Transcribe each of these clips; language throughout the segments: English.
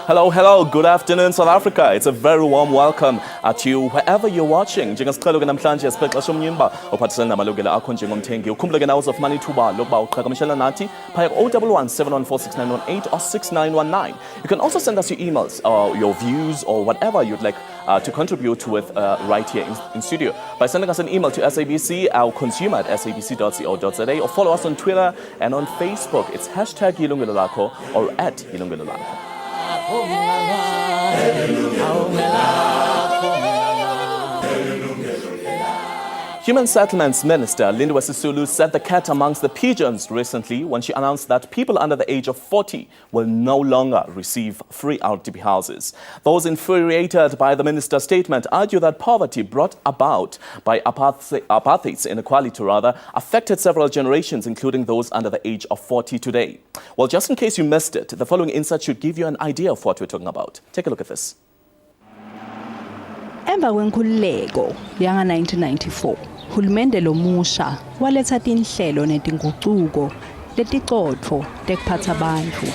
Hello, hello, good afternoon South Africa. It's a very warm welcome to you wherever you're watching. Njengesiqhelo ke namhlanje sibhexesha umnyimba ophathisene namalungelo akho njengomthengi. Ukhumbule ke nawe uzofumana ithuba lokuba uqhagamshelana nathi phaya ku 011 714 6918 or 6919. You can also send us your emails or your views or whatever you'd like to contribute with right here in studio by sending us an email to SABC, our consumer at sabc.co.za, or follow us on Twitter and on Facebook. It's hashtag Yilungelo Lakho or at Yilungelo Lakho. Human Settlements Minister Lindiwe Sisulu set the cat amongst the pigeons recently when she announced that people under the age of 40 will no longer receive free RDP houses. Those infuriated by the minister's statement argue that poverty brought about by apartheid's inequality affected several generations, including those under the age of 40 today. Well, just in case you missed it, the following insight should give you an idea of what we're talking about. Take a look at this. Emva kwenkululeko yanga 1994, hulumende lomusha waletha tinhlelo netinguquko letiqotho tekuphatsa abantu.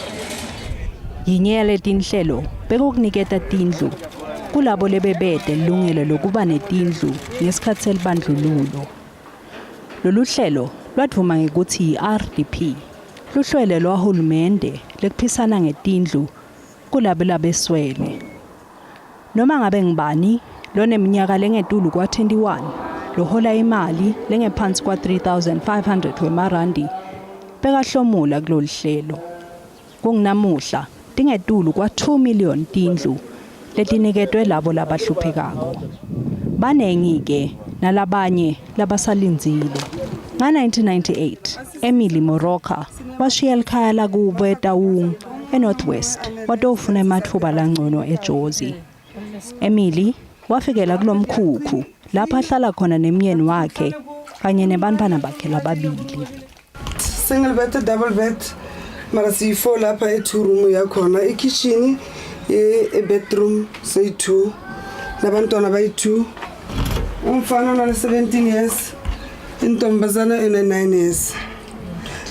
Yinye letinhlelo bekukuniketa tindlu kulabo lebebede ilungelo lokuba netindlu ngesikhathi selibandlululo. Lolu hlelo lwadvuma ngekuthi RDP, luhlelo lwahulumende lekuphisana ngetindlu kulabo labeswele. Noma ngabe ngibani loneminyaka lengetulu kwa 21, lohola imali lengephansi kwa 3,500 wemarandi, bekahlomula kulolu hlelo. Kunginamuhla tingetulu kwa 2 million tindlu letiniketwe labo labahluphekako. Banengi-ke nalabanye labasalinzile. Nga-1998, Emily Moroka washiya likhaya lakubo eTaung eNorthwest watofuna emathuba langcono eJozi. Emily wafikela kulomkhukhu lapha ahlala khona nemyeni wakhe kanye nebantwana bakhe lababili. Single bed, double bed, mara siyifo lapha e2 room yakhona, ikitchen, bedroom say2, nabantwana bayi2. Umfana una 17 years, intombazana ina 9 years.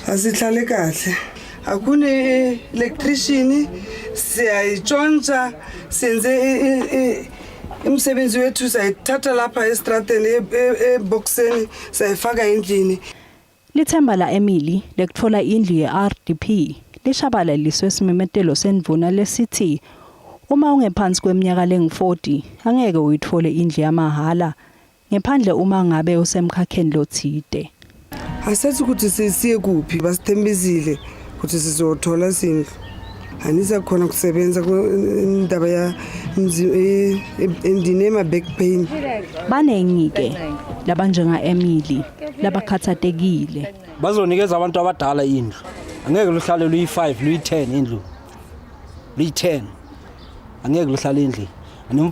Asihlale kahle. Akune electrician, siyayitshontsha, senze imsebenzi wethu sayithatha lapha estrateni eboxeni sayifaka endlini. Lithemba la Emily lekuthola indlu ye-RDP lishabalaliswe esimemetelo sendvuna lesithi uma ungephansi kweminyaka lengu-40 angeke uyithole indlu yamahala ngephandle uma ngabe usemkhakheni lothide. Asathi ukuthi sisiye kuphi basithembezile ukuthi sizothola izindlu. Anisa khona kusebenza indaba ya endinema back pain. Banengi-ke labanjenga Emily labakhathatekile. Bazonikeza abantu abadala indlu. Angeke luhlale luyi5 luyi10 indlu. Luyi10. Angeke luhlale indlu.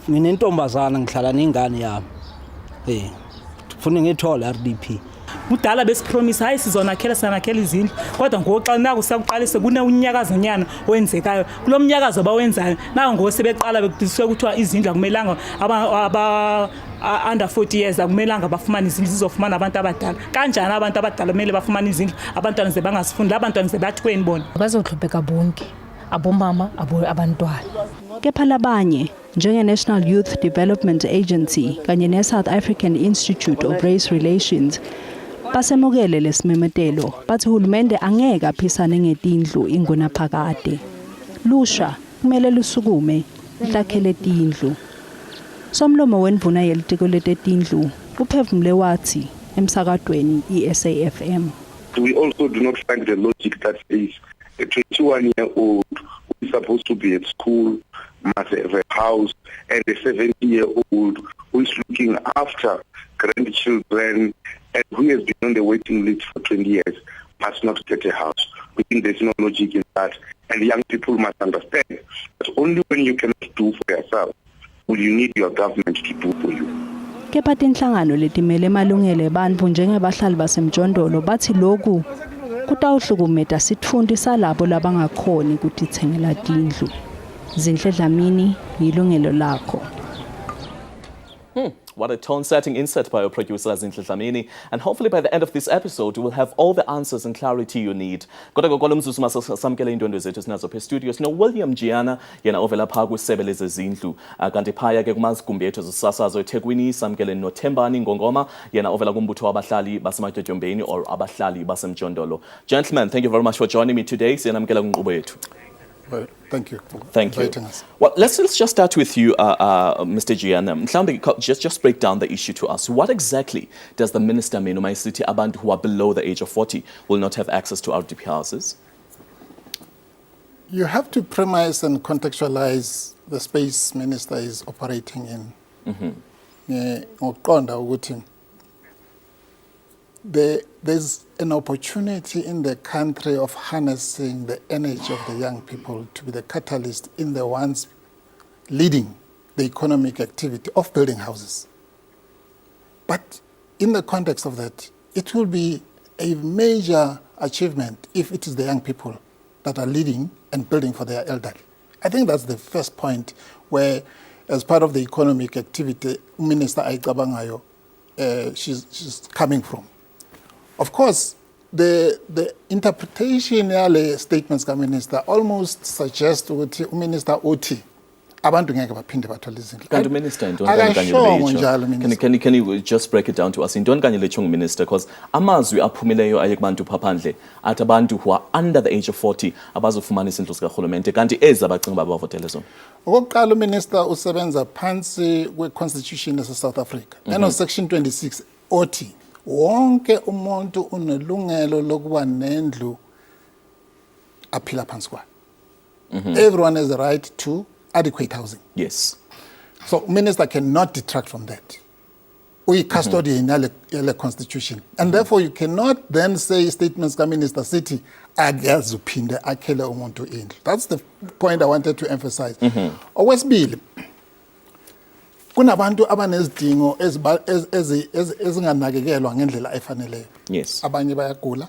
Nginentombazana ngihlala nengane yami. Kufuna ngithola RDP. Kudala besipromise hayi sizonakhela sanakhela izindlu kodwa ngoxa naku sakuqalise kuneunyakazonyana owenzekayo kulomnyakazo abawenzayo naku ngosebeqala bekudiswe kuthiwa izindlu akumelanga aba under 40 years akumelanga bafumana izindlu zizofumana abantu abadala. Kanjani abantu abadala kumele bafumana izindlu abantwana zebangasifundi labantwana zebathweni bona bazohlupheka bonke abomama abantwana. Kepha labanye njenge-National Youth Development Agency kanye ne-South African Institute of Race Relations basemukele lesimemetelo bathi hulumende angeke aphisane ngetindlu ingunaphakade. Lusha kumele lusukume lihlakhele tindlu. Somlomo wendvuna yelitiko letetindlu uphefumule wathi emsakadweni iSAFM. We also do not find the logic that says a 21-year-old who is supposed to be at school must have a house and a 70-year-old who is looking after grandchildren and who has been on the waiting list for 20 years must not get a house. We think there's no logic in that, and young people must understand that only when you cannot do for yourself will you need your government to do for you. Kepha tinhlangano letimele emalungelo ebantfu njengebahlali basemjondolo bathi lokhu kutawuhlukumeta sitfundi salabo labangakhoni kutithengela tindlu. Zinhle Dlamini, Yilungelo Lakho. what a tone-setting insight by our producer Zinhle Dlamini. And hopefully by the end of this episode, you will have all the answers and clarity you need. Kodwa kwalo mzuzu masamkele indwendwe zethu sinazo phe studios no William Giana yena ovela pha kwisebe lezezindlu kanti phaya ke kumazigumbi ethu zesasazo eThekwini samkele noThembani Ngongoma yena ovela kumbutho wabahlali basematyotyombeini or abahlali basemjondolo. Gentlemen, thank you very much for joining me today. Siyanamkela kunkqubo yethu. Well, thank you for inviting us. Well, let's just start with you, Mr. Giana. Mhlawumbe just break down the issue to us. What exactly does the minister mean? My city, abantu who are below the age of 40 will not have access to RDP houses? You have to premise and contextualize the space minister is operating in. Ngokuqonda ukuthi there's an opportunity in the country of harnessing the energy of the young people to be the catalyst in the ones leading the economic activity of building houses. But in the context of that, it will be a major achievement if it is the young people that are leading and building for their elderly. I think that's the first point where, as part of the economic activity, Minister Aikabangayo, she's coming from. Of course, the interpretation yale statements ka minister almost suggests ukuthi uminister uthi abantu ngeke baphinde bathole izindlu. Kanti minister intoni kanye can you just break it down to us intoni kanye lecho minister, because amazwi aphumileyo aye kubantu phaphandle athi abantu who are under the age of 40 abazofumana izindlu zikaRhulumente kanti ezabacinga babavotele zona. Okokuqala uminister usebenza phansi kwe-constitution yase South Africa. Eno section 26 othi wonke umuntu unelungelo lokuba nendlu aphila phansi kwayo. Everyone has the right to adequate housing. Yes. So minister cannot detract from that. We custodian the constitution. And therefore you cannot then say statements ka minister city akazuphinde akhele umuntu indlu. That's the point I wanted to emphasize. Okwesibili, kunabantu abanezidingo ezinganakekelwa ngendlela efaneleyo. Yes. Abanye bayagula,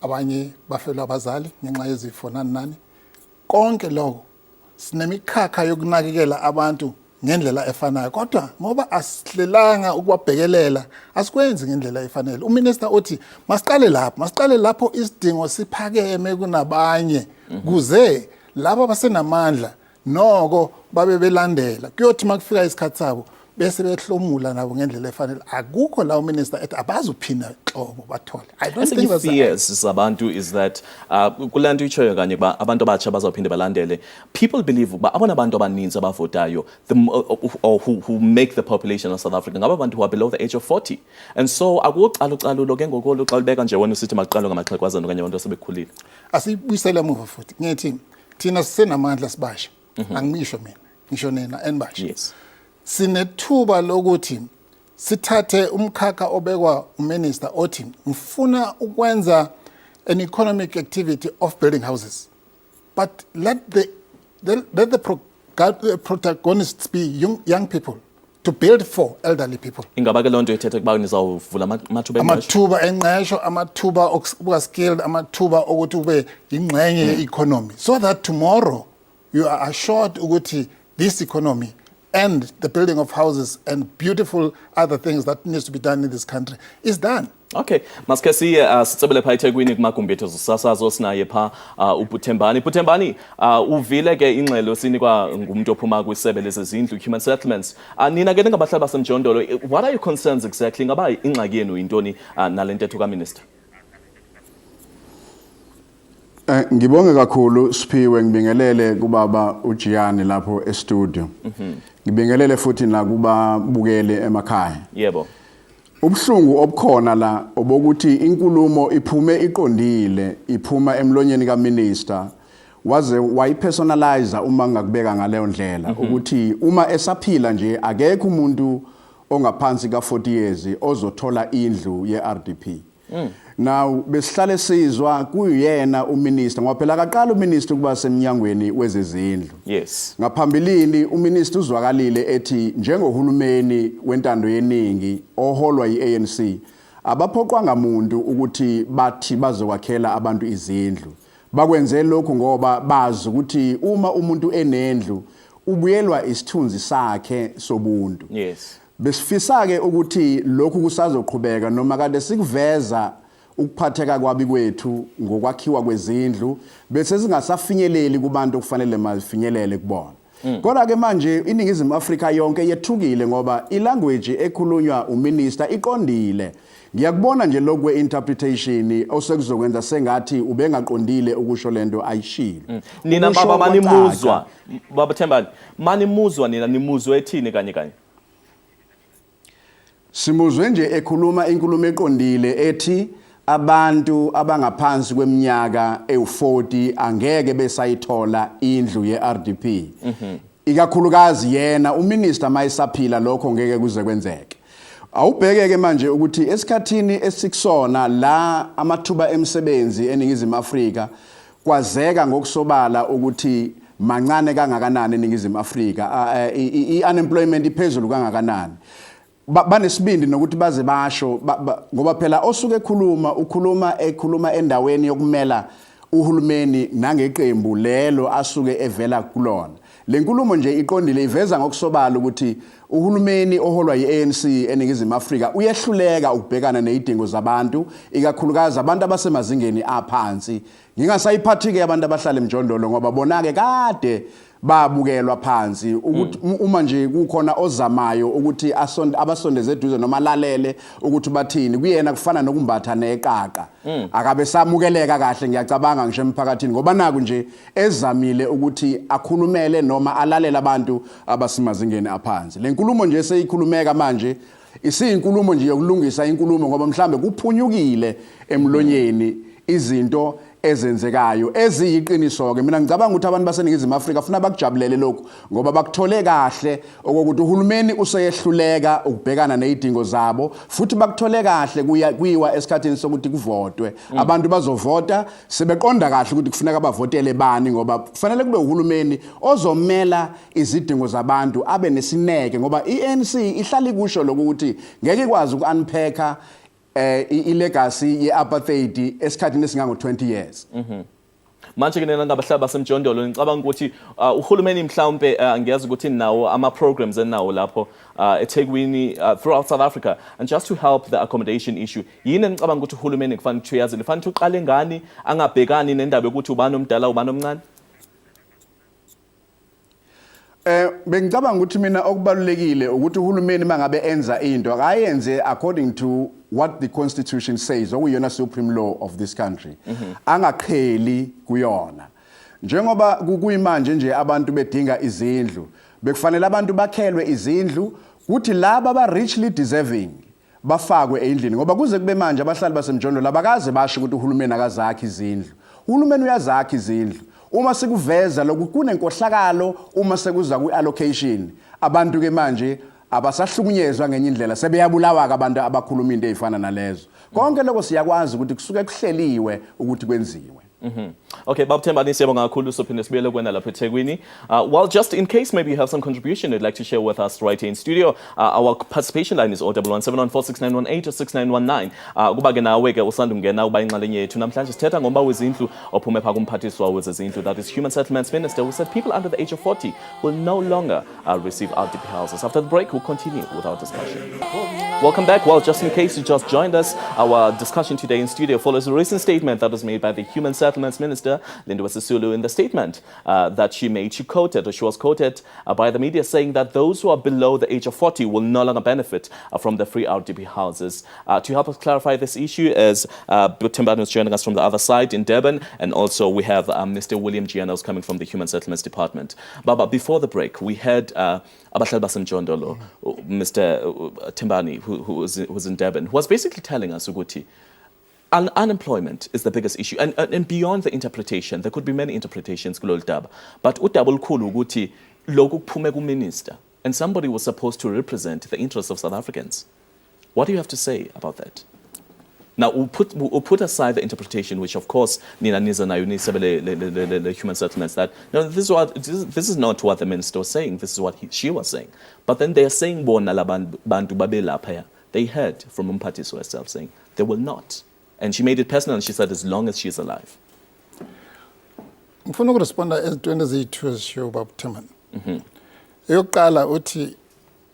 abanye bafelwa abazali ngenxa yezifo nani. Konke lokho sinemikhakha yokunakekela abantu ngendlela efanayo. Kodwa ngoba asihlelanga ukubabhekelela, asikwenzi ngendlela efanele. Uminister uthi masiqale lapho isidingo siphakeme kunabanye kuze labo basenamandla noko babe belandela kuyothi makufika isikhathi sabo bese behlomula nabo ngendlela efanele. Akukho la uminister ethi abazuphinda xobo bathole. I don't think that's fears sabantu is that kulanto ichoyo kanye ba abantu abatsha bazophinde balandele. People believe ba abona abantu abaninzi abavotayo or who make the population of South Africa ngaba abantu who are below the age of 40. And so akucalucalulo ke ngokolo xa libeka nje wena usithi maqalo ngamaxhegwazana kanye abantu asebekhulile. Asibuyisele emuva futhi ngithi thina sisenamandla sibasha. Angisho mina ngisho nina enibasha. Yes. Sinethuba lokuthi sithathe umkhakha obekwa uminister othi ngifuna ukwenza an economic activity of building houses, but let the protagonists be young people to build for elderly people. Ingaba ke lonto ethethe kuba nizawuvula amathuba engqesho, amathuba okuba skilled, amathuba okuthi ube ingxenye ye-economy, so that tomorrow you are assured ukuthi this economy and the building of houses and beautiful other things that needs to be done in this country is done. Okay, maske siye sitsebele pha eThekwini kumagumbi ethu zosasazo sinaye pha uPuthembani uvile ke ingxelo sinikwa ngumuntu ophuma kwisebe lezezindlu human settlements. Nina ke ningabahlali basemjondolo, what are your concerns exactly? Ngaba ingxaki yenu intoni nalentetho ka minister? Ngibonge kakhulu Siphiwe, ngibingelele kubaba uGiani lapho e-studio. Ngibingelele futhi nakubabukele emakhaya. Yebo. Ubuhlungu obukhona la obokuthi inkulumo iphume iqondile, iphuma emlonyeni kaminister waze wayipersonalize uma ngakubeka ngaleyo ndlela ukuthi uma esaphila nje akekho umuntu ongaphansi ka40 years ozothola indlu ye-RDP. Now besihlale sizwa kuyena uminister ngoba phela akaqala uminister kuba semnyangweni wezezindlu. Yes. Ngaphambilini uminister uzwakalile ethi njengohulumeni wentando yeningi oholwa yiANC abaphoqwa ngamuntu ukuthi bathi bazokwakhela abantu izindlu. Bakwenze lokhu ngoba bazi ukuthi uma umuntu enendlu ubuyelwa isithunzi sakhe sobuntu. Yes. besifisa ke ukuthi lokhu kusazoqhubeka noma kade sikuveza ukuphatheka kwabi kwethu ngokwakhiwa kwezindlu bese singasafinyeleli kubantu okufanele mazifinyelele kubona. Kodwa ke manje iningizimu Afrika yonke yethukile ngoba ilanguage ekhulunywa uminister iqondile. Ngiyakubona nje lokwe interpretation osekuzokwenza sengathi ubengaqondile ukusho lento ayishilo. Nina baba manimuzwa baba Thembani manimuzwa nina nimuzwe ethini kanye. Simuzwe nje ekhuluma inkulumo eqondile ethi abantu abangaphansi kweminyaka ewu40 angeke besayithola indlu yeRDP. Ikakhulukazi yena uminister mayisaphila lokho ngeke kuze kwenzeke. Awubhekeke manje ukuthi esikhathini esikusona la amathuba emsebenzi eningizimu Afrika kwazeka ngokusobala ukuthi mancane kangakanani eningizimu Afrika unemployment iphezulu kangakanani. Banesibindi nokuthi baze basho ngoba phela osuke ekhuluma endaweni yokumela uhulumeni nangeqembu lelo asuke evela kulona. Lenkulumo nje iqondile iveza ngokusobala ukuthi uhulumeni oholwa yiANC eningizimu Afrika uyehluleka ukubhekana nezidingo zabantu ikakhulukazi abantu abasemazingeni aphansi. Ngingasayiphathi ke abantu abahlala emjondolo ngoba bona ke kade babukelwa phansi ukuthi uma nje kukhona ozamayo ukuthi abasondeze eduze noma lalele ukuthi bathini kuyena kufana nokumbatha neqaqa akabe samukeleka kahle ngiyacabanga ngisho emphakathini ngoba naku nje ezamile ukuthi akhulumele noma alalela abantu abasimazingeni aphansi. Lenkulumo nje seyikhulumeka manje isiyinkulumo nje yokulungisa inkulumo ngoba mhlambe kuphunyukile emlonyeni izinto ezenzekayo eziyiqiniso ke mina ngicabanga ukuthi abantu baseningizimu Afrika ufuna bakujabulele lokho ngoba bakuthole kahle ukuthi uhulumeni useyehluleka ukubhekana nezidingo zabo futhi bakuthole kahle kuyiwa esikhathini sokuthi kuvotwe abantu bazovota sebeqonda kahle ukuthi kufuneka bavotele bani ngoba kufanele kube uhulumeni ozomela izidingo zabantu abe nesineke ngoba iANC ihlala ikusho lokuthi ngeke ikwazi ukunpacka ilegacy yeapartheid esikhathini esingango 20 years. Manje ke nina ngabahlali basemjondolo ngicabanga ukuthi uhulumeni mhlawumbe ngiyazi ukuthi nawo ama programs enawo lapho eThekwini throughout South Africa and just to help the accommodation issue yini ngicabanga ukuthi uhulumeni kufanele ukuthi uyazi kufanele uqale ngani angabhekani nendaba yokuthi ubani omdala ubani omncane. Bengicabanga ukuthi mina okubalulekile ukuthi uhulumeni mangabe enza into akayenze according to what the constitution says okuyona supreme law of this country angaqheli kuyona njengoba kuyimanje nje abantu bedinga izindlu bekufanele abantu bakhelwe izindlu kuthi laba aba richly deserving bafakwe endlini ngoba kuze kube manje abahlali basemjondolo labakaze basho ukuthi uhulumeni akazakhi izindlu. Uhulumeni uyazakha izindlu uma sekuveza lokhu kunenkohlakalo uma sekuza ku-allocation abantu ke manje abasahlukunyezwa ngenye indlela sebeyabulawa ke abantu abakhuluma into ezifana nalezo konke lokho siyakwazi ukuthi kusuke kuhleliwe ukuthi kwenziwe. Okay, Bob Thembani siyabonga kakhulu sophinde sibuyele kuwena lapha eThekwini. Well, just in case maybe you have some contribution you'd like to share with us right here in studio, our participation line is 01171146918 or 6919. Kuba ke nawe ke usanda ungena uba inxalenye yethu namhlanje sithetha ngomba wezindlu ophume pha kumphathiswa wezezindlu, that is Human Settlements Minister, who said people under the age of 40 will no longer receive RDP houses. After the break, we'll continue with our discussion. Welcome back. Well, just in case you just joined us, our discussion today in studio follows a recent statement that was made by the Human Settlements Minister Lindiwe Sisulu. In the statement that she made, she was quoted by the media saying that those who are below the age of 40 will no longer benefit from the free RDP houses. To help us clarify this issue is Thembani is joining us from the other side in Durban, and also we have Mr. William Gianos coming from the Human Settlements Department. Baba, before the break, we had Abahlali basemjondolo, Mr. Thembani, who was in Durban, who was basically telling us ukuthi unemployment is the biggest issue, and beyond the interpretation, there could be many interpretations kulolu daba, but udaba olukhulu ukuthi lokhu kuphume kuminister, and somebody was supposed to represent the interests of South Africans. What do you have to say about that? Now, we'll put aside the interpretation, which of course Nina Niza Nayuni the Human Settlements, that no, this is not what the minister was saying, this is what she was saying. But then they are saying they heard from Umphathiswa herself saying they will not. And she made it personal, and she said as long as she's alive. Ngifuna ukuresponda ezintweni ezithu ezishiwo Bob Thembani. Eyokuqala uthi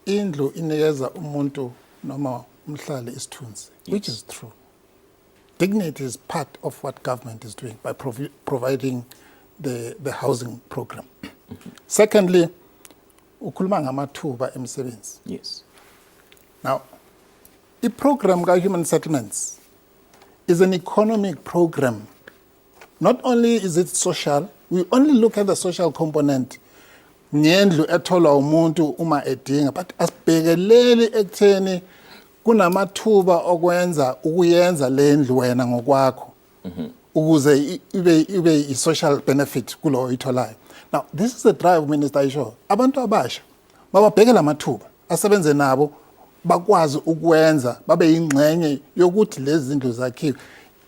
indlu inikeza umuntu noma umhlali isithunzi, which is true. Dignity is part of what government is doing by providing the housing program. Secondly, ukhuluma ngamathuba emsebenzi. Yes. Now, the program of human settlements is an economic program. Not only is it social, we only look at the social component. Ngendlu etholwa umuntu uma edinga, but asibhekeleli ekutheni kunamathuba okwenza ukuyenza le ndlu wena ngokwakho ukuze ibe i-social benefit kulo oyitholayo. Now, this is a drive, Minister Isho. Abantu abasha bababhekela amathuba asebenze nabo bakwazi ukwenza babe ingxenye yokuthi lezi zindlu zakhiwe.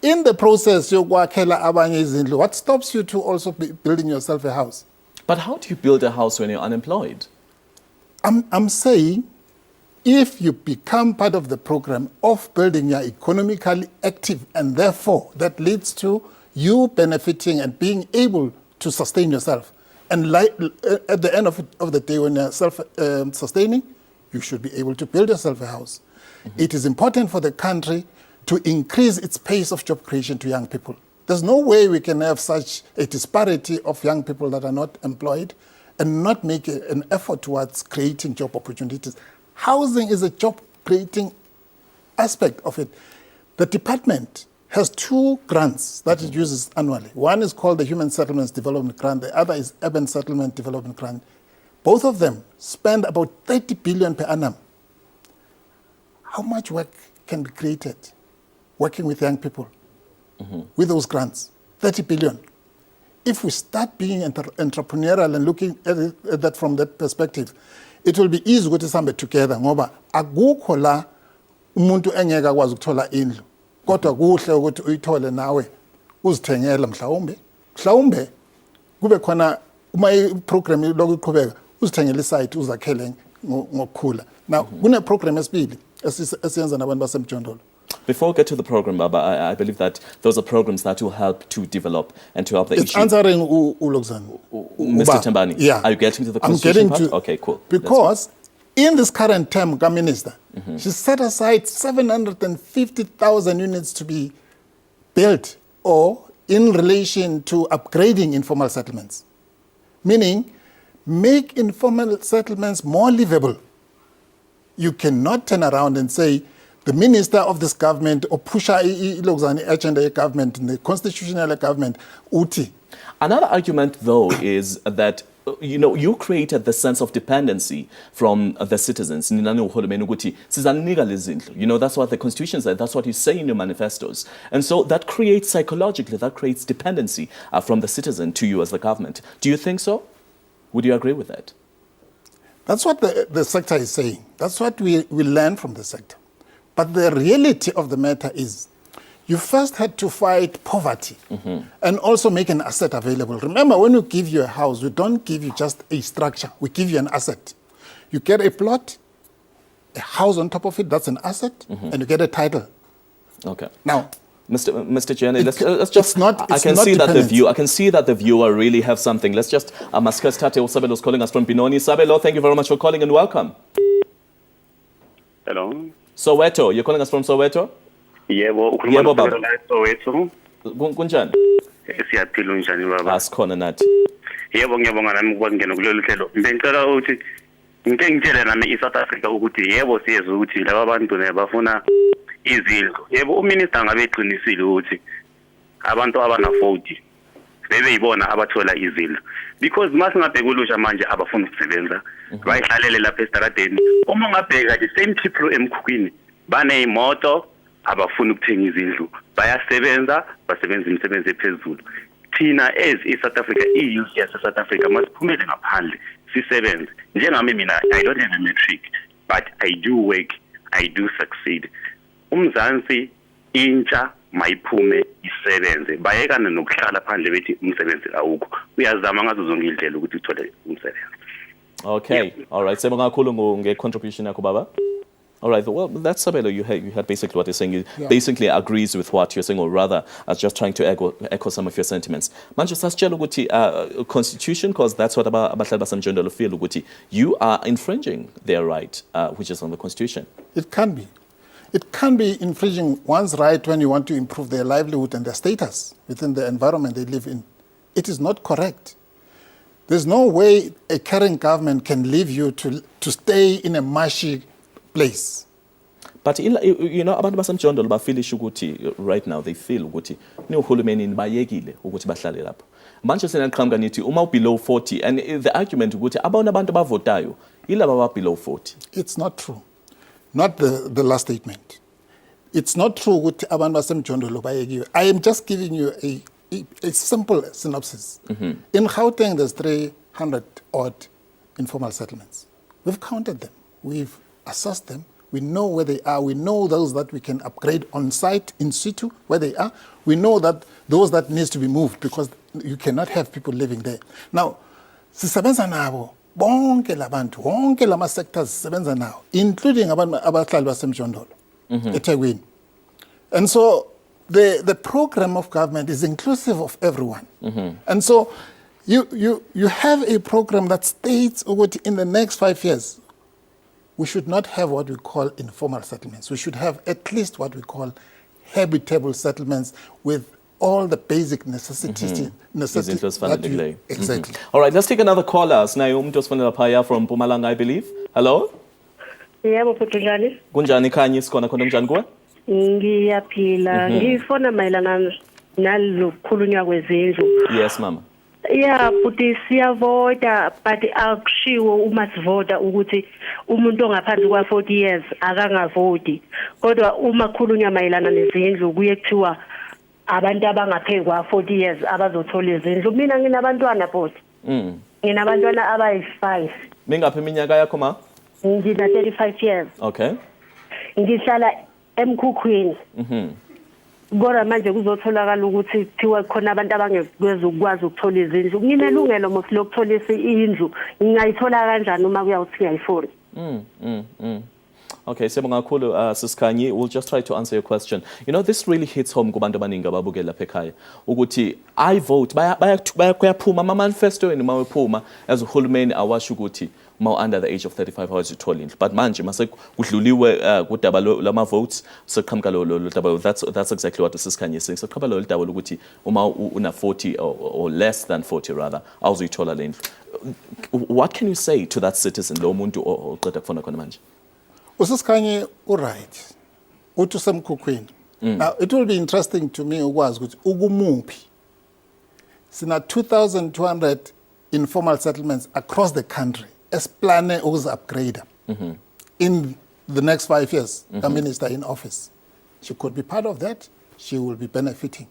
In the process yokwakhela abanye izindlu, what stops you to also be building yourself a house? But how do you build a house when you're unemployed? I'm saying, if you become part of the program of building, you're economically active, and therefore that leads to you benefiting and being able to sustain yourself. And at the end of the day, when you're self-sustaining, you should be able to build yourself a house. It is important for the country to increase its pace of job creation to young people. There's no way we can have such a disparity of young people that are not employed and not make an effort towards creating job opportunities. Housing is a job-creating aspect of it. The department has 2 grants that it uses annually. One is called the Human Settlements Development Grant. The other is Urban Settlement Development Grant. Both of them spend about 30 billion per annum. How much work can be created working with young people with those grants? 30 billion. If we start being entrepreneurial and looking at that from that perspective, it will be easy to sambe together ngoba akukho la umuntu engeke akwazi ukuthola indlu kodwa kuhle ukuthi uyithole nawe uzithengela mhlawumbe kube khona uma iprogram lokuqhubeka uzithengela isite uzakhele ngokukhula. Now kune program esibili esiyenza nabantu basemjondolo. Before we get to the program, Baba, I believe that those are programs that will help to develop and to help the issue. It's answering Ulokzan. Mr. Tembani, yeah. Are you getting to the constitution part? Okay, cool. Because in this current term, Minister, she set aside 750,000 units to be built or in relation to upgrading informal settlements. Meaning, make informal settlements more livable. You cannot turn around and say, the minister of this government or pusher agenda government in the constitutional government uti. Another argument though is that you created the sense of dependency from the citizens. That's what the constitution said, that's what you say in your manifestos. And so that creates psychologically, that creates dependency from the citizen to you as the government. Do you think so? Would you agree with that? That's what the sector is saying. That's what we learn from the sector. But the reality of the matter is, you first had to fight poverty and also make an asset available. Remember, when we give you a house, we don't give you just a structure. We give you an asset. You get a plot, a house on top of it, that's an asset, and you get a title. Okay. Now, Mr. Jenny, let's just. I can see that the viewer really have something. Let's just. Maskas Tate Sabelo's calling us from Binoni. Sabelo, thank you very much for calling and welcome. Hello. Soweto, you're calling us from Soweto? Yebo, Yebo baba. Soweto. Kunjani? Siyaphila unjani baba? Asikhona nathi. Yebo ngiyabonga nami ukwangena kulolu hlelo. Ngicela ukuthi ngitshele nami iSouth Africa ukuthi yebo siyezwe ukuthi laba bantu bafuna izindlu. Yebo uminister ngabe eqinisile ukuthi abantu abana 40 bebeyibona abathola izindlu. Because masingabheka ulusha manje abafuna ukusebenza, bayihlalele lapha estradeni. Uma ngabheka the same people emkhukwini baneyimoto abafuna ukuthenga izindlu, bayasebenza, basebenza imisebenzi ephezulu. Thina as iSouth Africa, EU South Africa masiphumele ngaphandle sisebenze. Njengami mina I don't have a metric, but I do work, I do succeed. Umzansi intsha mayiphume isebenze, bayekana nokuhlala phandle bethi umsebenzi awukho. Uyazama ngazo zonke indlela ukuthi uthole umsebenzi. Okay, all right. Sebonga kakhulu nge contribution yakho baba. All right, well, that's Sabelo. You had basically what you're saying. You Yeah. basically agrees with what you're saying, or rather, just trying to echo some of your sentiments. Manje sasitshela ukuthi constitution, because that's what abahlali basemjondolo feel ukuthi you are infringing their right, which is on the constitution. It can be. It can be infringing one's right when you want to improve their livelihood and their status within the environment they live in. It is not correct. There's no way a caring government can leave you to stay in a mushy place. But you know, abantu basemjondolo bafilisha ukuthi right now they feel ukuthi uhulumeni bayekile ukuthi bahlale lapho. Manje senaqhamuka nithi uma below 40, and the argument ukuthi abona abantu bavotayo ilaba ba below 40. It's not true. Not the last statement. It's not true ukuthi abantu basemjondolo bayekiwe. I am just giving you a simple synopsis. Mm-hmm. In Gauteng, there's 300 odd informal settlements. We've counted them. We've assessed them. We know where they are. We know those that we can upgrade on site, in situ, where they are. We know that those that needs to be moved because you cannot have people living there. Now, sisebenza nabo bonke labantu, bonke lama sectors sisebenza nawo, including abahlali basemjondolo, eThekwini. And so the program of government is inclusive of everyone. And so you have a program that states in the next 5 years, we should not have what we call informal settlements. We should have at least what we call habitable settlements with all the basic necessities. Exactly. All right, let's take another caller. Sinayo umuntu osifonela phaya from Mpumalanga, I believe. Hello? Yebo futhi njani? Kunjani khanye sikhona khona njani kuwe? Ngiyaphila. Ngifona mayelana nalokukhulunywa kwezindlu. Yes, mama. Yeah, futhi siyavota but akushiwo uma sivota ukuthi umuntu ongaphansi kwa 40 years akangavoti. Kodwa uma khulunywa mayelana nezindlu kuye kuthiwa abantu abangaphezulu kwa 40 years abazothola izindlu. Mina nginabantwana bot. Nginabantwana abayi5. Mingaphi iminyaka yakho ma? Ngina 35 years. Okay. Ngihlala emkhukhwini. Kodwa manje kuzotholakala ukuthi kuthiwa khona abantu abangekwazi ukuthola izindlu. Nginelungelo mos lokuthola indlu. Ngingayithola kanjani uma kuyawuthi ngiyayifuna? Okay, siyabonga kakhulu Siskhanyi. We'll just try to answer your question. You know, this really hits home kubantu abaningi ababukela lapha ekhaya. Ukuthi I vote bayaphuma ama manifesto and mawephuma as uhulumeni awasho ukuthi uma under the age of 35 awazithola indlu. But manje mase kudluliwe kudaba lama votes seqhamuka lo daba. That's exactly what Siskhanyi is saying. Seqhamuka lo daba ukuthi uma una 40 or less than 40 rather awuzithola le ndlu. What can you say to that citizen lo muntu oqeda kufona khona manje? Usiskhanyi right. Uthi usemkhukhwini. Now it will be interesting to me ukwazi ukuthi ukumuphi. Sina 2,200 informal settlements across the country. Esplane ukuzi-upgrade in the next 5 years. The minister in office. She could be part of that. She will be benefiting.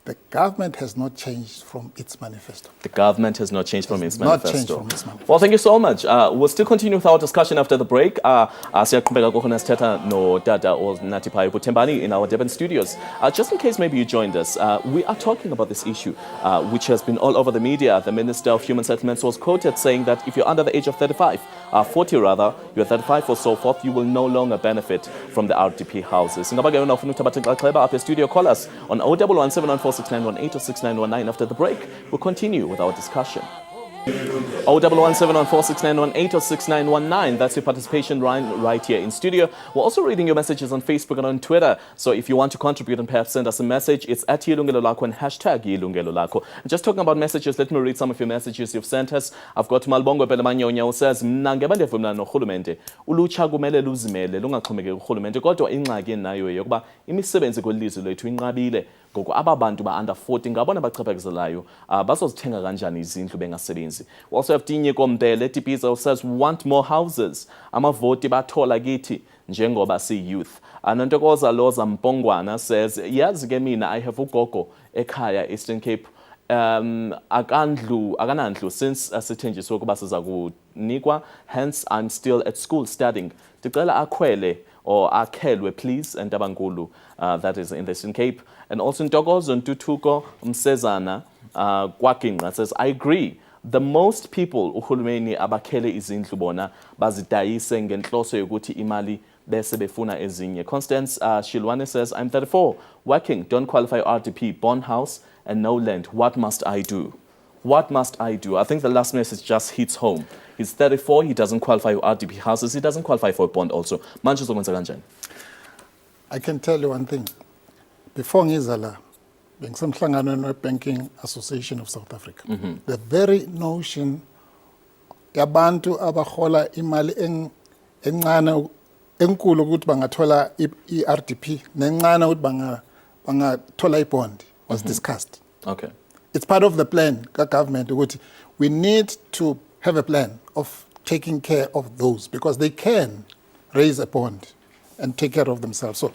The government has not changed from its manifesto. The government has not changed from its manifesto. Not changed from its manifesto. Well, thank you so much. We'll still continue with our discussion after the break. Siyaqhubeka khona sithetha no Dada Natipai Butembani in our Durban studios. Just in case maybe you joined us, we are talking about this issue, which has been all over the media. The Minister of Human Settlements was quoted saying that if you're under the age of 40 rather, you're 35 or so forth, you will no longer benefit from the RDP houses. Up studio, call us on 0117146918 or 6919. After the break, we'll continue with our discussion. 0117146918 or 6919. That's your participation right here in studio. We're also reading your messages on Facebook and on Twitter. So if you want to contribute and perhaps send us a message, it's at Yilungelo Lakho and hashtag Yilungelo Lakho. And just talking about messages, let me read some of your messages you've sent us. I've got Malbongo Pelemanyonya who says, Mna ngebande vumla nohulumente, ulutsha kumele luzimele lungaxhomekeki kurhulumente kodwa ingxaki nayo yokuba imisebenzi kwelizwe lethu inqabile. Gogo aba bantu ba under 40 ngabona bachaphazelayo bazozithenga kanjani izindlu bengasebenzi. We also have Tinye Kombele Tipiza says want more houses. Amavoti bathola kithi njengoba si youth. Anantokoza Loza Mpongwana says yazi ke mina I have ugogo ekhaya Eastern Cape. Akanandlu since sithenjiswe ukuba siza kunikwa, hence I'm still at school studying. Ticela akhwele or akhelwe please and Tabangulu, that is in the Eastern Cape. And also Ntokozo Ntutuko Msezana Kwakinga says I agree. the most people uhulumeni abakhele izindlu bona bazidayise ngenhloso yokuthi imali bese befuna ezinye. Constance Shilwane says, I'm 34, working, don't qualify RDP, bond house and no land. What must I do? What must I do? I think the last message just hits home. He's 34, he doesn't qualify for RDP houses, he doesn't qualify for a bond also. Manje uzokwenza kanjani? I can tell you one thing. Before ngizala, bengisemhlanganweni we-Banking Association of South Africa. The very notion yabantu abahola imali encane enkulu ukuthi bangathola i-RDP nencane ukuthi bangathola i-bond was discussed. Okay. It's part of the plan government ukuthi we need to have a plan of taking care of those because they can raise a bond and take care of themselves. So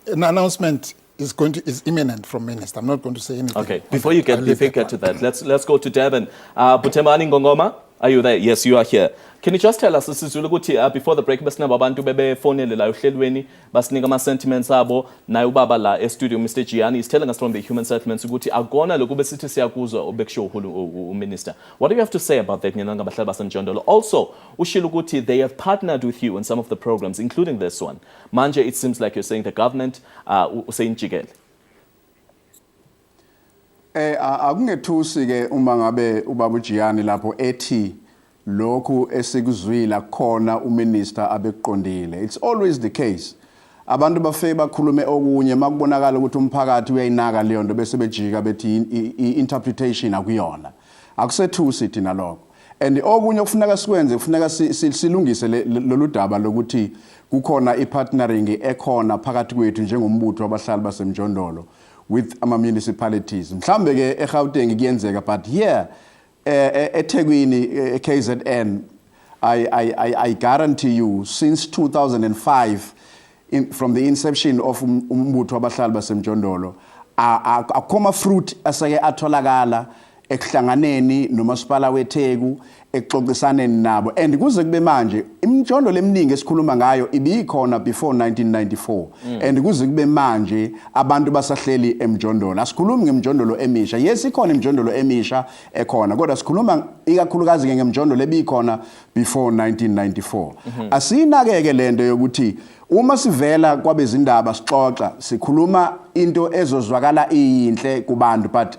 an announcement is imminent from Minister. I'm not going to say anything. Okay, before you get to that, let's go to Devon. Butemani Ngongoma, are you there? Yes, you are here. Can you just tell us, Sisulu, before the break, basina babantu bebe fonele la uhlelweni, basinika ama sentiments abo, na ubaba la studio Mr. Gianni is telling us from the Human Settlements ukuthi akona lokube sithi siyakuzwa obekusho uMinister. What do you have to say about that nyenanga bahlali basemjondolo? Also, ushilo ukuthi they have partnered with you in some of the programs, including this one. Manje, it seems like you're saying the government useyinjikele. Akungethusi ke uma ngabe ubaba Gianni lapho ethi lokhu esikuzwila khona uminister abeqondile. It's always the case. Abantu bafike bakhulume okunye makubonakala ukuthi umphakathi uyayinaka leyo nto bese bejika bethi interpretation akuyona. Akusethusi thina lokho. And okunye kufuneka sikwenze kufuneka silungise lolu daba lokuthi kukhona ipartnering ekhona phakathi kwethu njengombutho wabahlali basemjondolo with ama municipalities. Mhlambe ke eGauteng kuyenzeka but here eThekwini KZN I guarantee you since 2005 from the inception of umbutho wabahlali basemjondolo akoma fruit asake atholakala ekuhlanganeni nomasipala weTheku exoxisaneni nabo and kuze kube manje imjondolo eminingi esikhuluma ngayo ibikhona before 1994 and kuze kube manje abantu basahleli emjondolo asikhulumi ngemjondolo emisha yes ikhona imjondolo emisha ekhona kodwa sikhuluma ikakhulukazi ngemjondolo ebikhona before 1994 asinakeke lento yokuthi uma sivela kwabezindaba sixoxa sikhuluma into ezozwakala iyinhle kubantu but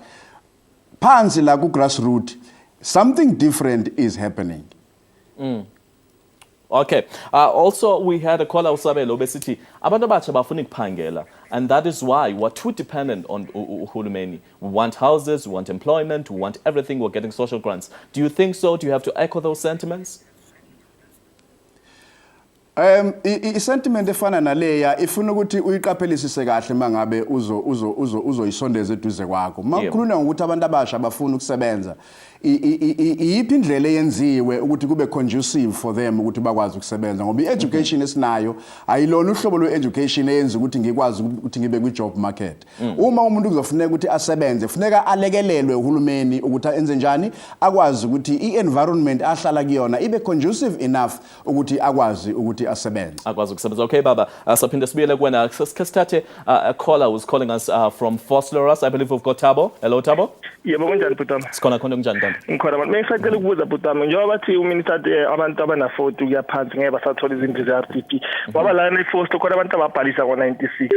phansi la ku grassroots something different is happening. Okay. Also, we had a caller usabelo besithi abantu abatsha bafuna ukuphangela and that is why we're too dependent on uhulumeni. We want houses, we want employment, we want everything, we're getting social grants. Do you think so? Do you have to echo those sentiments? I-sentiment efana naleya ifuna ukuthi uyiqaphelisise kahle mangabe uzoyisondeza eduze kwakho. Makukhuluma ukuthi abantu abasha bafuna ukusebenza. Iyiphi indlela eyenziwe ukuthi kube conducive for them ukuthi bakwazi ukusebenza ngoba i-education esinayo ayilona uhlobo lwe-education eyenza ukuthi ngikwazi ukuthi ngibe kwi-job market. Uma umuntu kuzofuneka ukuthi asebenze kufuneka alekelelwe uhulumeni ukuthi enze njani akwazi ukuthi i-environment ahlala kuyona ibe conducive enough ukuthi akwazi ukuthi asebenze. Akwazi ukusebenza. Okay baba, saphinde sibuyele kuwena. Sithathe a caller who's calling us from Vosloorus. I believe we've got Thabo. Hello Thabo. Yebo kunjani butama? Sikhona khona kunjani? Ngikhona manje ngisacela ukubuza butama njengoba bathi uminister abantu abana40 kuya phansi ngeke basathola izindlu ze-RDP ngoba la ne-force khona abantu ababhalisa ngo96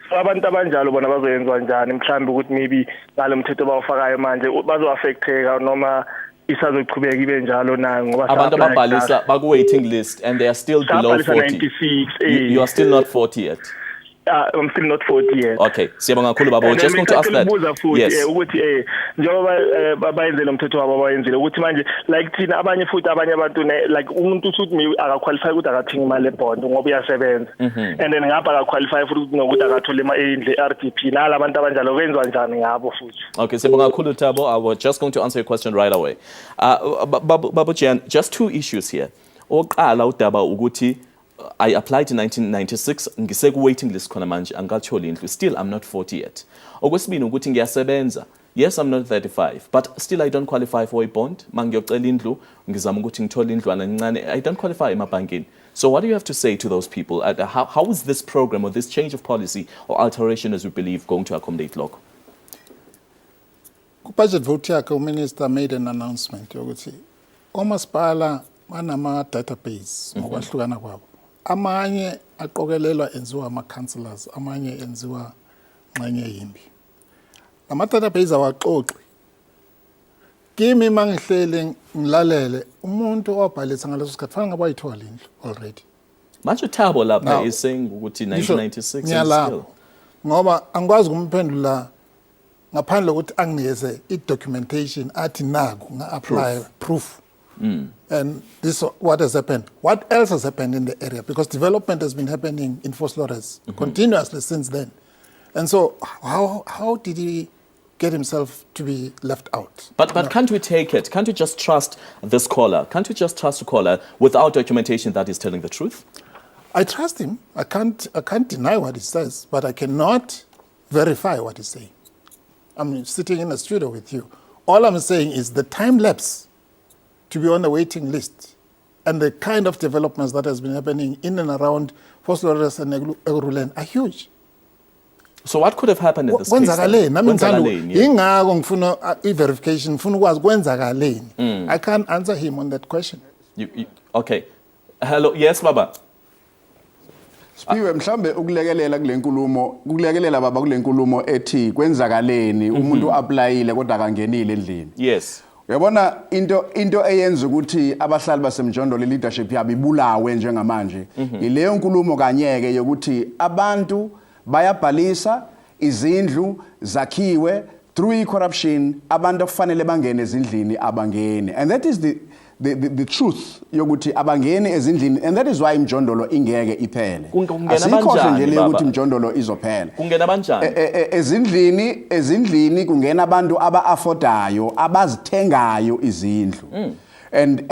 so abantu abanjalo bona bazoyenziwa njani mhlambe ukuthi maybe ngalo mthetho bawufakayo manje bazo-affecteka noma isazoqhubeka ibe njalo na ngoba abantu ababhalisa baku-waiting list and they are still below 40. You are still not 40 yet. I'm still not 40 yet. Okay, siyabonga kakhulu baba. Just going to ask that. Yes. Ukuthi njengoba bayenzele umthetho wabo bayenzele ukuthi manje like thina abanye futhi abanye abantu like umuntu uthi akaqualify ukuthi akathinga imali ebond ngoba uyasebenza. And then ngapha akaqualify futhi nokuthi akathole indle RDP nala abantu abanjalo kwenziwa njani ngabo futhi. Okay, siyabonga kakhulu Thabo. I was just going to answer your question right away. Babu Jan, just two issues here. Oqala udaba ukuthi I applied in 1996 ngiseku waiting list khona manje angikatholi indlu still I'm not 40 yet. Okwesibini ukuthi ngiyasebenza. Yes, I'm not 35 but still I don't qualify for a bond. Mangiyocela indlu ngizama ukuthi ngithole indlwana encane. I don't qualify emabhankini. So what do you have to say to those people? How is this program or this change of policy or alteration as we believe going to accommodate lokho? Ku-budget vote yakhe uminister made an announcement yokuthi omasipala banama-database ngokwahlukana kwabo. Amanye aqokelelwa enziwa ama-councillors, amanye enziwa ngxenye yimbi. Lama-database awaxoxi. Kimi mangihlele ngilalele umuntu owabhalisa ngaleso sikhathi fanele ngabe wayithola indlu already. Manje uThabo lapha is saying ukuthi 1996 ngiyalapho ngoba angikwazi ukumphendula ngaphandle ukuthi anginikeze i-documentation athi naku nga-apply proof. And this is what has happened. What else has happened in the area? Because development has been happening in Vosloorus continuously since then. And so how did he get himself to be left out? But can't we take it? Can't we just trust this caller? Can't we just trust the caller without documentation that he's telling the truth? I trust him. I can't deny what he says, but I cannot verify what he's saying. I'm sitting in a studio with you. All I'm saying is the time lapse to be on the waiting list and the kind of developments that has been happening in and around Vosloorus and Eguruland are huge. So what could have happened in this case? Ingako ngifuna i-verification, ngifuna ukwazi kwenzakaleni. I can't answer him on that question. Okay. Hello. Yes, Baba. Sipiwe mhlambe ukulekelela kulekelela baba kule nkulumo ethi kwenzakaleni umuntu applyile kodwa akangenile endlini. Yes. Uyabona into eyenza ukuthi abahlali basemjondolo leadership yabo ibulawe njengamanje ileyo nkulumo kanyeke yokuthi abantu bayabhalisa izindlu zakhiwe through corruption abantu kufanele bangene ezindlini abangene, and that is the truth yokuthi abangeni ezindlini, and that is why imjondolo ingeke iphele. Asikho nje le ukuthi imjondolo izophela. Kungena banjani? Ezindlini kungena abantu aba-affordayo abazithengayo izindlu. And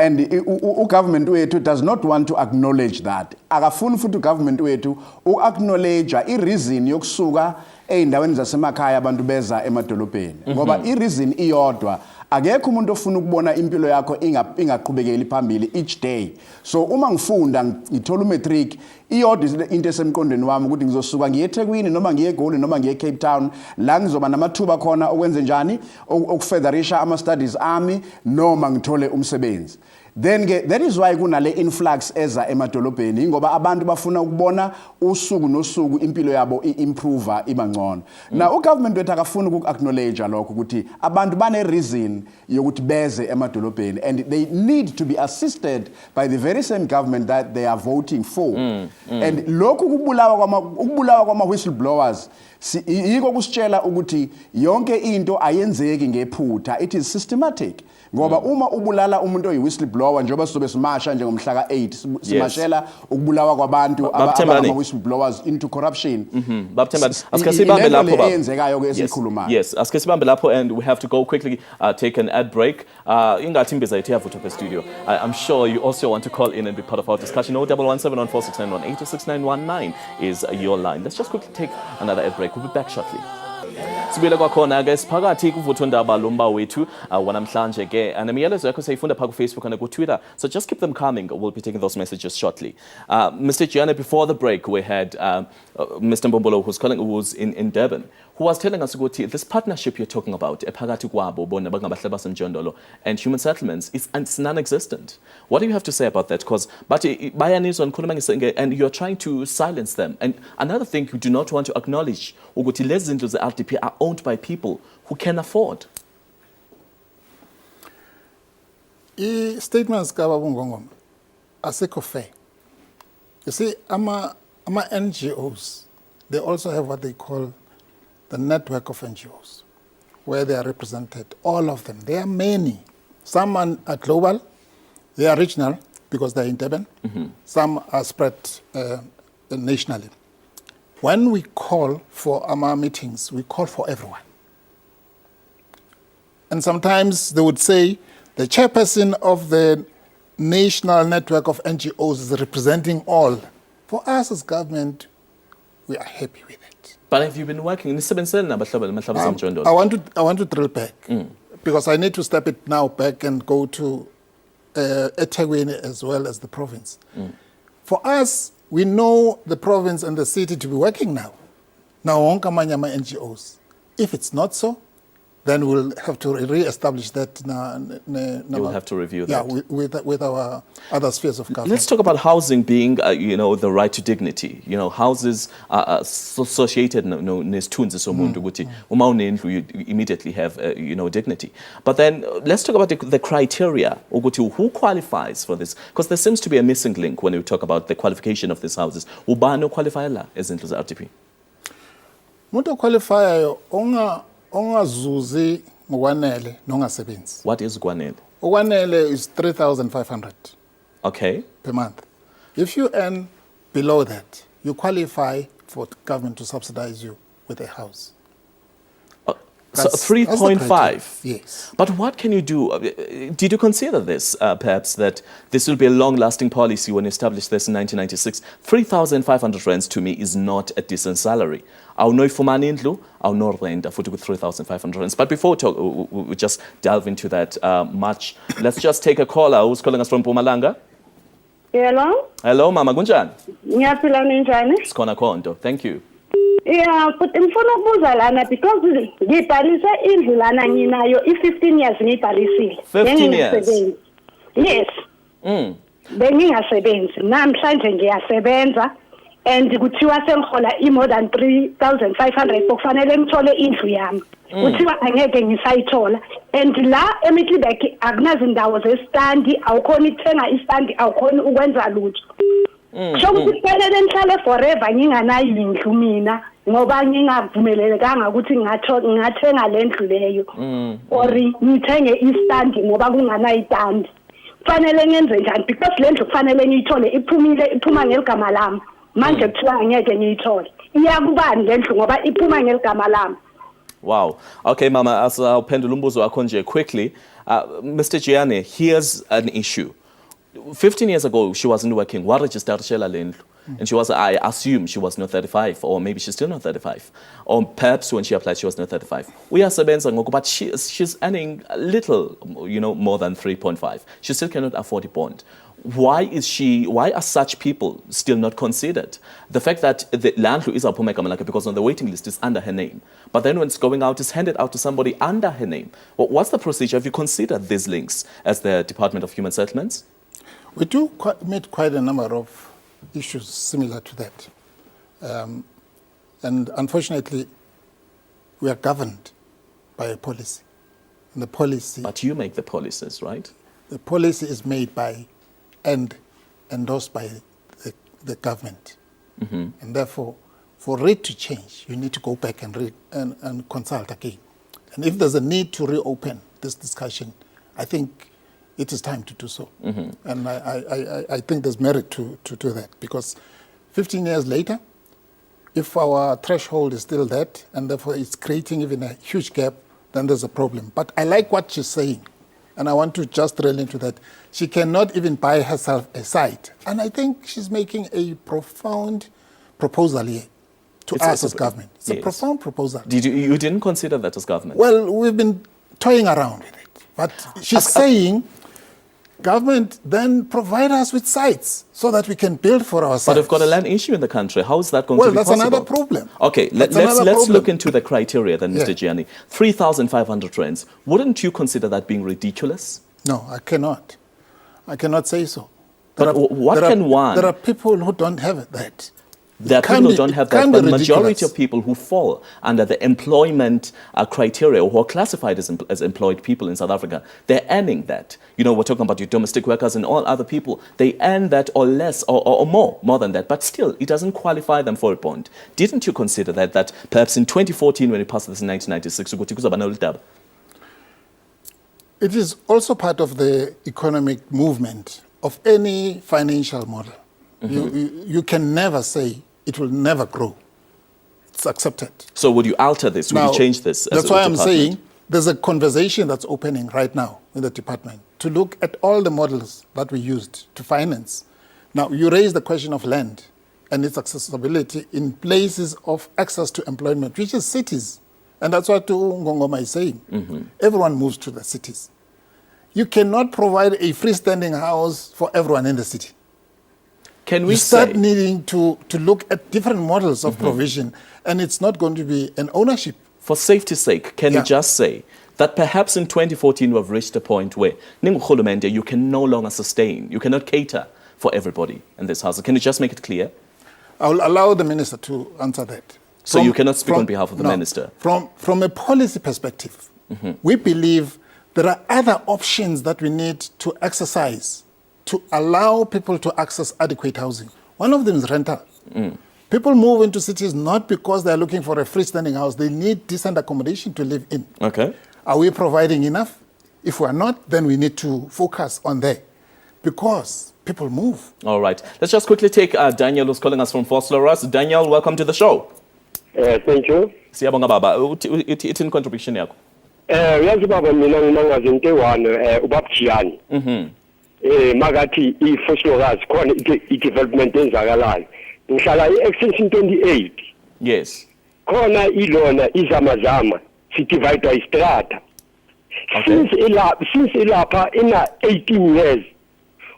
government wethu does not want to acknowledge that. Akafuni futhi government wethu acknowledge i-reason yokusuka ey'ndaweni zasemakhaya abantu beza emadolobheni. Ngoba i-reason iyodwa, akekho umuntu ofuna ukubona impilo yakho ingaqhubekeli phambili each day. So uma ngifunda ngithola umatric iyodwa into esemqondweni wami ukuthi ngizosuka ngiye eThekwini noma ngiye eGoli noma ngiye eCape Town la ngizoba namathuba khona okwenze njani okufeatherisha ama-studies ami noma ngithole umsebenzi. Then that is why kunale influx eza emadolobheni ingoba abantu bafuna ukubona usuku nosuku impilo yabo improve iba ngcono. Now ugovernment wethu akafuna uku-acknowledge lokho ukuthi abantu bane reason yokuthi beze emadolobheni, and they need to be assisted by the very same government that they are voting for. And lokhu ukubulawa kwama whistleblowers yiko kusitshela ukuthi yonke into ayenzeki ngephutha, it is systematic. Ngoba uma ubulala umuntu oyi-whistleblower njengoba sizobe simasha njengomhla ka-8 simashela ukubulawa kwabantu ama-whistleblowers into corruption. Eyenzekayo ke esikhulumayo. Yes, asike sibambe lapho, and we have to go quickly take an ad break. Ingathi imbiza yethu yavutha kwe studio. I'm sure you also want to call in and be part of our discussion. 0117146918 or 69119 is your line. Let's just quickly take another ad break. We'll be back shortly. Sibile kwakhona ke siphakathi kuvutha undaba lomba wethu wanamhlanje ke anemiyalezo yakho sayifunda pha ku Facebook and ku Twitter, so just keep them coming. We'll be taking those messages shortly. Mr. Gianni, before the break we had Mr. Mbombolo who was in Durban, who was telling us ukuthi this partnership you're talking about ephakathi kwabo bona bangabahlali basemjondolo and human settlements is non-existent. What do you have to say about that? Because bayanizwa ngikhuluma ngisenge and you're trying to silence them. And another thing you do not want to acknowledge ukuthi lezi zindlu ze-RDP are owned by people who can afford. I-statements kababungongoma asekho fair. You see, ama NGOs, they also have what they call the network of NGOs, where they are represented, all of them. There are many. Some are global, they are regional because they're in Durban. Some are spread nationally. When we call for our meetings, we call for everyone. And sometimes they would say the chairperson of the national network of NGOs is representing all. For us as government, we are happy with it. But have you been working? I want to drill back because I need to step it now back and go to eThekwini as well as the province. For us, we know the province and the city to be working now. Now, NGOs. If it's not so, then we'll have to re-establish that. You'll have to review that. Yeah, with our other spheres of government. Let's talk about housing being, the right to dignity. Houses are associated nesithunzi somuntu ukuthi uma unendlu you immediately have dignity. But then let's talk about the criteria ukuthi who qualifies for this, because there seems to be a missing link when we talk about the qualification of these houses. Ubani oqualify la ezindlu za-RDP? Umuntu oqualifyayo ongazuzi ngokwanele nongasebenzi. What is ukwanele? Ukwanele is 3,500. Okay. Per month. If you earn below that, you qualify for government to subsidize you with a house. So 3.5? Yes. But what can you do? Did you consider this, perhaps, that this will be a long-lasting policy when you established this in 1996? 3,500 rands to me is not a decent salary. I'll know ifumana indlu, I'll know rent futhi with 3,500 rands. But before we just delve into that much, let's just take a caller who's calling us from Mpumalanga. Hello? Hello, Mama, kunjani? Ngiyaphila ninjani? Sikhona khonto. Thank you. Yeah, but ngifuna ukubuza lana because ngibhalise indlu lana nginayo i-15 years ngiyibhalisile. 15 years? Yes. Bengingasebenzi. Namhlanje ngiyasebenza and kuthiwa sengihola more than 3,500 kufanele ngithole indlu yami. Kuthiwa angeke ngisayithola. And la eMiddelburg akunazindawo zestandi, awukhona ukuthenga istandi, awukhona ukwenza lutho. So kufanele ngihlale forever nginganayo indlu mina ngoba ngingavumelelekanga ukuthi ngingathenga lendlu leyo or ngithenge istandi ngoba kunganayo istandi. Kufanele ngenze njani because lendlu kufanele ngiyithole iphuma ngeligama lami. Manje kuthiwa angeke ngiyithole. Iyakubani lendlu ngoba iphuma ngeligama lami. Wow. Okay, Mama, as awuphendula umbuzo wakho nje quickly, Mr. Gianni, here's an issue. 15 years ago, she wasn't working. Waregistered Shela Lendlu. And she was, I assume she was not 35, or maybe she's still not 35. Or perhaps when she applied, she was not 35. We are Sebenza, but she's earning a little, more than 3.5. She still cannot afford a bond. Why are such people still not considered? The fact that the landlord is Apome Kamalaka because on the waiting list is under her name. But then when it's going out, it's handed out to somebody under her name. What's the procedure? Have you considered these links as the Department of Human Settlements? We do meet quite a number of issues similar to that. And unfortunately, we are governed by a policy. And the policy... But you make the policies, right? The policy is made by and endorsed by the government. And therefore, for it to change, you need to go back and read and consult again. And if there's a need to reopen this discussion, I think it is time to do so. And I think there's merit to do that, because 15 years later, if our threshold is still that, and therefore it's creating even a huge gap, then there's a problem. But I like what she's saying, and I want to just drill into that. She cannot even buy herself a site. And I think she's making a profound proposal here to us as government. It's a profound proposal. You didn't consider that as government? Well, we've been toying around with it. But she's saying, government then provide us with sites so that we can build for ourselves. But we've got a land issue in the country. How is that going to be possible? Well, that's another problem. Okay, let's look into the criteria then, Mr. Gianni. 3,500 rands. Wouldn't you consider that being ridiculous? No, I cannot. I cannot say so. But what can one... There are people who don't have that. There are people who don't have that, but the majority of people who fall under the employment criteria or who are classified as employed people in South Africa, they're earning that. We're talking about your domestic workers and all other people. They earn that or less or more than that, but still, it doesn't qualify them for a bond. Didn't you consider that perhaps in 2014, when you passed this in 1996, it is also part of the economic movement of any financial model. You can never say it will never grow. It's accepted. So would you alter this? Would you change this? That's why I'm saying there's a conversation that's opening right now in the department to look at all the models that we used to finance. Now, you raise the question of land and its accessibility in places of access to employment, which is cities. And that's what Ngongoma is saying. Everyone moves to the cities. You cannot provide a freestanding house for everyone in the city. Can we start needing to look at different models of provision, and it's not going to be an ownership For safety's sake, can you just say that perhaps in 2014 we have reached a point where you can no longer sustain, you cannot cater for everybody in this house? Can you just make it clear? I'll allow the minister to answer that. So you cannot speak on behalf of the minister? From a policy perspective, we believe there are other options that we need to exercise to allow people to access adequate housing. One of them is rental. People move into cities not because they're looking for a freestanding house. They need decent accommodation to live in. Okay. Are we providing enough? If we're not, then we need to focus on that because people move. All right. Let's just quickly take Daniel, who's calling us from Vosloorus. Daniel, welcome to the show. Thank you. Siyabonga baba. Ithini contribution yakho? Uyazi baba mina nginangazi into one ubabjiyani. Magathi iFosloorus khona i-development enzakalayo. Ngihlala i-extension 28. Yes. Khona ilona izamazama sidivide istrata. Since ilapha ina 18 years.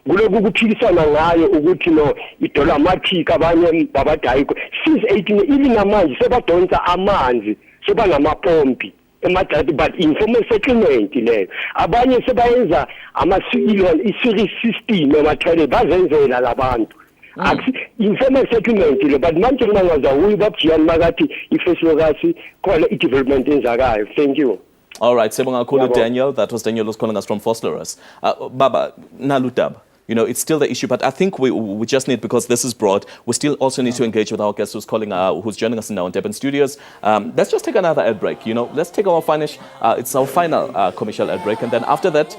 Kuloku kuphikisana ngayo ukuthi no idolamatic abanye babadayiko since 18 ili namanje sebadonsa amanzi sebanamapompi emadadi but informal settlement leyo abanye sebayenza i-series system ema-toilet bazenzela labantu informal settlement le but manje kunangaza uyi babjiyani makathi iFosloorus khona i-development enzakayo. Thank you. All right, Sebonga Kulu Daniel. That was Daniel who's calling us from Vosloorus. Baba, Nalutab, you know, it's still the issue, but I think we just need, because this is broad, we still also need to engage with our guest who's who's joining us now in Durban Studios. Let's just take another ad break, you know. Let's take our it's our final commercial ad break, and then after that,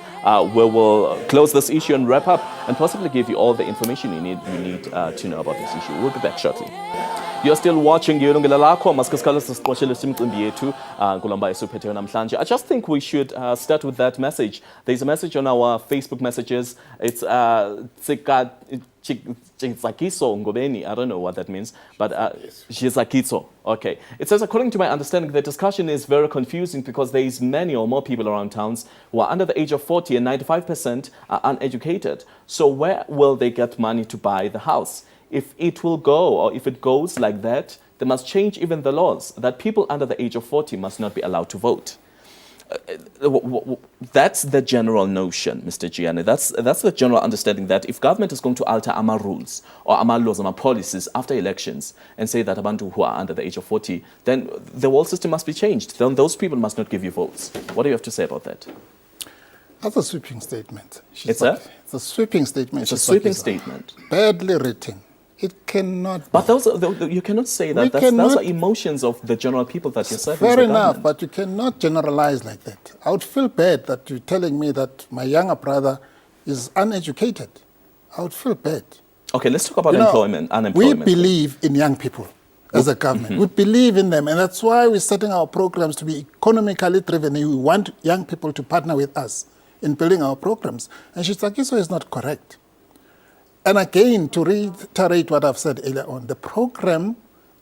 we will close this issue and wrap up and possibly give you all the information you need to know about this issue. We'll be back shortly. You're still watching Yilungelo Lakho, masikhasikhala sisiqoshele simcimbi yethu kulamba esuphetheyo namhlanje. I just think we should start with that message. There's a message on our Facebook messages. It's Tsikatsakiso ngobeni. I don't know what that means, but Tsikatsakiso. Okay. It says, according to my understanding, the discussion is very confusing because there is many or more people around towns who are under the age of 40 and 95% are uneducated. So where will they get money to buy the house? If it will go, or if it goes like that, they must change even the laws that people under the age of 40 must not be allowed to vote. That's the general notion, Mr. Gianni. That's the general understanding that if government is going to alter our rules or our laws, our policies after elections and say that abantu who are under the age of 40, then the whole system must be changed. Then those people must not give you votes. What do you have to say about that? That's a sweeping statement. It's a sweeping statement. It's a sweeping statement. Badly written. It cannot. But you cannot say that. Those are emotions of the general people that you're serving. Fair enough, but you cannot generalize like that. I would feel bad that you're telling me that my younger brother is uneducated. I would feel bad. Okay, let's talk about unemployment. We believe in young people as a government. We believe in them, and that's why we're setting our programs to be economically driven. We want young people to partner with us in building our programs. And Tsikatsakiso is not correct. And again, to reiterate what I've said earlier on, the program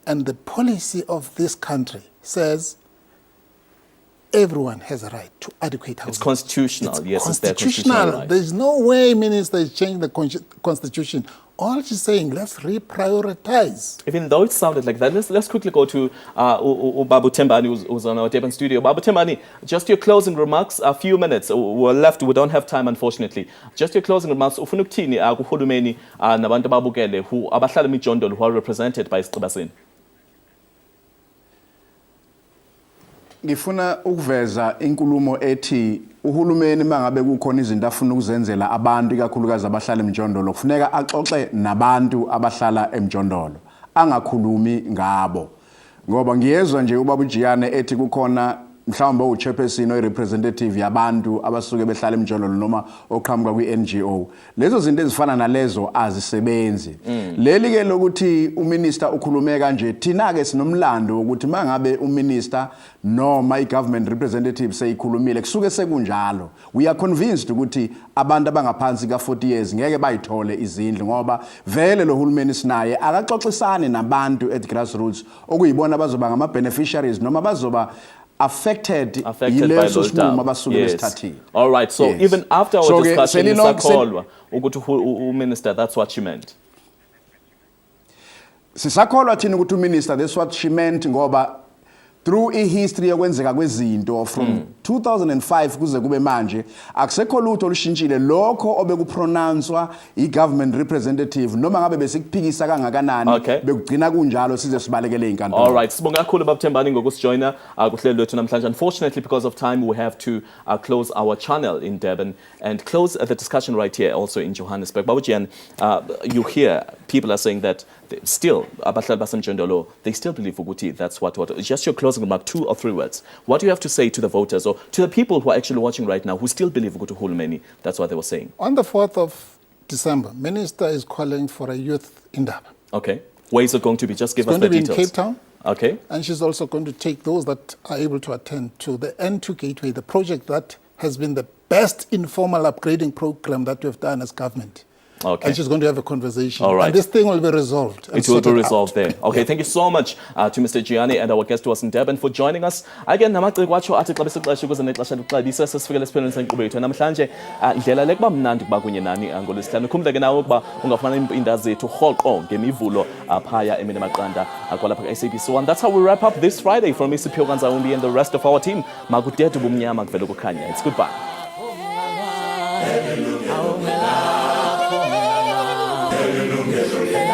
and the policy of this country says everyone has a right to adequate housing. It's constitutional. It's constitutional. Right. There's no way minister is changing the constitution. All she's saying, let's reprioritize. Even though it sounded like that, let's quickly go to Babu Tembani, who's on our Durban studio. Babu Tembani, just your closing remarks. A few minutes. We're left. We don't have time, unfortunately. Just your closing remarks. Ufuna ukuthini kuhulumeni nabantu ababukele who abahlala emijondolo who are represented by SABC. Ngifuna ukuveza inkulumo ethi uhulumeni mangabe kukhona izinto afuna ukuzenzela abantu ikakhulukazi abahlala emjondolo kufuneka axoxe nabantu abahlala emjondolo angakhulumi ngabo ngoba ngiyezwa nje ubaba uJiyane ethi kukhona mhlawumbe uchairperson or representative yabantu abasuke behlala emjondolo noma oqhamuka kwi-NGO lezo zinto ezifana nalezo azisebenzi leli ke lokuthi uminister ukhulume kanje thina ke sinomlando ukuthi mangabe uminister noma igovernment representative seyikhulumile kusuke sekunjalo we are convinced ukuthi abantu abangaphansi ka40 years ngeke bayithole izindlu ngoba vele lo hulumeni sinaye akaxoxisane nabantu at grassroots okuyibona abazoba ngama beneficiaries noma bazoba affected by those yes. All right, so yes. Even after our discussion, Minister, that's what she meant. Sisakholwa thina ukuthi uminister, that's what she meant ngoba through history yokwenzeka kwezinto from 2005 kuze kube manje akusekho lutho olushintshile lokho obekupronouncewa i-government representative noma ngabe besikuphikisa kangakanani bekugcina kunjalo size sibalekele inkantolo. All right, sibonga kakhulu babuthembani ngokusijoina kuhlelo lwethu namhlanje. Unfortunately, because of time, we have to close our channel in Durban and close the discussion right here also in Johannesburg. Babujian, you hear people are saying that still, they still believe Uguti. That's what. Just your closing remark, 2 or 3 words. What do you have to say to the voters or to the people who are actually watching right now who still believe Uguti Hulumeni? That's what they were saying. On the 4th of December, Minister is calling for a youth indaba. Okay. Where is it going to be? Just give us the details. It's going to be in Cape Town. Okay. And she's also going to take those that are able to attend to the N2 Gateway, the project that has been the best informal upgrading program that we've done as government. Okay. And she's going to have a conversation. All right. And this thing will be resolved. It will be resolved there. Okay, thank you so much to Mr. Gianni and our guest who was in Durban for joining us. Again, namaciko wacho athi xa besixesha ukuze nexesha lokuxabisa sesifikele esiphelweni senkqubo yethu namhlanje indlela lekuba mnandi kuba kunye nani ngolwesihlanu. Khumbuleke nawe ukuba ungafumana iimpinda zethu rhoqo ngemivulo phaya emini maqanda kwalapha ka-SABC 1. That's how we wrap up this Friday from Isiphiwe Kanzawumbi and the rest of our team. Makudede ubumnyama kuvele kukhanya. It's goodbye. Yilungelo